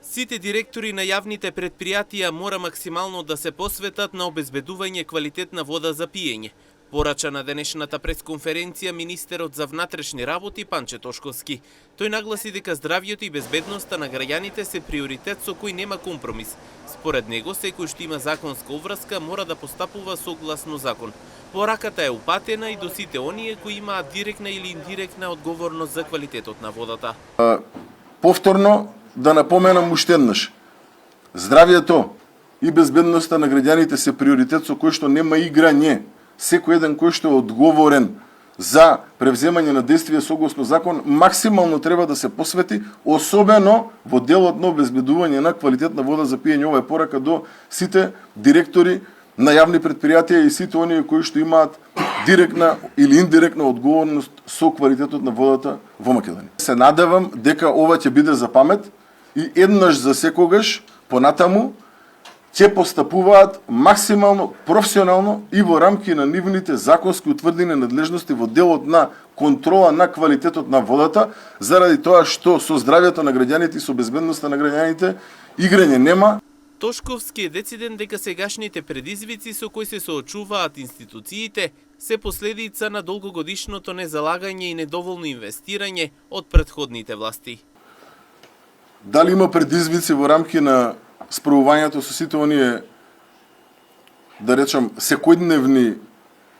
Сите директори на јавните предпријатија мора максимално да се посветат на обезбедување квалитетна вода за пиење, порача на денешната пресконференција министерот за внатрешни работи Панче Тошковски. Тој нагласи дека здравјето и безбедноста на граѓаните се приоритет со кој нема компромис. Според него, секој што има законска обврска мора да постапува согласно закон. Пораката е упатена и до сите оние кои имаат директна или индиректна одговорност за квалитетот на водата. Повторно да напоменам уште еднаш. Здравјето и безбедноста на граѓаните се приоритет со кој што нема играње. Секој еден кој што е одговорен за превземање на действија согласно закон, максимално треба да се посвети, особено во делот на обезбедување на квалитетна вода за пиење. Ова е порака до сите директори на јавни предпријатија и сите оние кои што имаат директна или индиректна одговорност со квалитетот на водата во Македонија. Се надевам дека ова ќе биде за памет и еднаш за секогаш понатаму ќе постапуваат максимално професионално и во рамки на нивните законски утврдени надлежности во делот на контрола на квалитетот на водата, заради тоа што со здравјето на граѓаните и со безбедноста на граѓаните играње нема. Тошковски е дециден дека сегашните предизвици со кои се соочуваат институциите се последица на долгогодишното незалагање и недоволно инвестирање од претходните власти. Дали има предизвици во рамки на справувањето со сите оние, да речам, секојдневни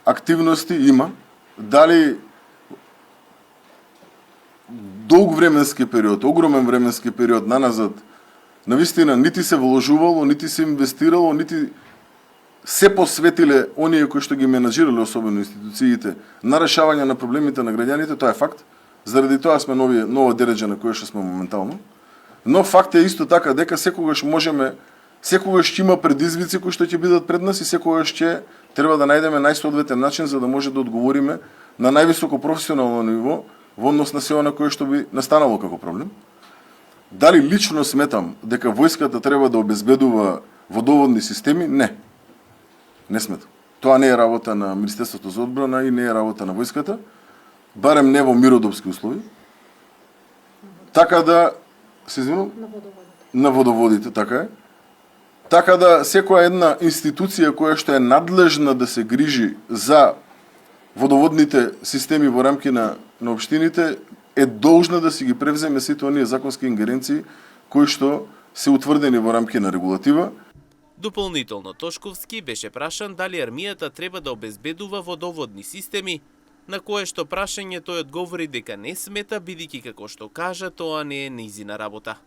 активности? Има. Дали долг временски период, огромен временски период наназад, навистина нити се вложувало, нити се инвестирало, нити се посветиле оние кои што ги менаџирале, особено институциите, на решавање на проблемите на граѓаните, тоа е факт. Заради тоа сме нова дереџа на која што сме моментално. Но факт е исто така дека секогаш ќе има предизвици кои што ќе бидат пред нас и секогаш ќе треба да најдеме најсоодветен начин за да може да одговориме на највисоко професионално ниво во однос на се она кое што би настанало како проблем. Дали лично сметам дека војската треба да обезбедува водоводни системи? Не. Не сметам. Тоа не е работа на Министерството за одбрана и не е работа на војската, барем не во миродопски услови. Така да се извинувам? На водоводите, така е. Така да секоја една институција која што е надлежна да се грижи за водоводните системи во рамки на општините е должна да си ги превземе сите оние законски ингеренции кои што се утврдени во рамки на регулатива. Дополнително Тошковски беше прашан дали армијата треба да обезбедува водоводни системи, на кое што прашање тој одговори дека не смета, бидејќи како што кажа, тоа не е нејзина работа.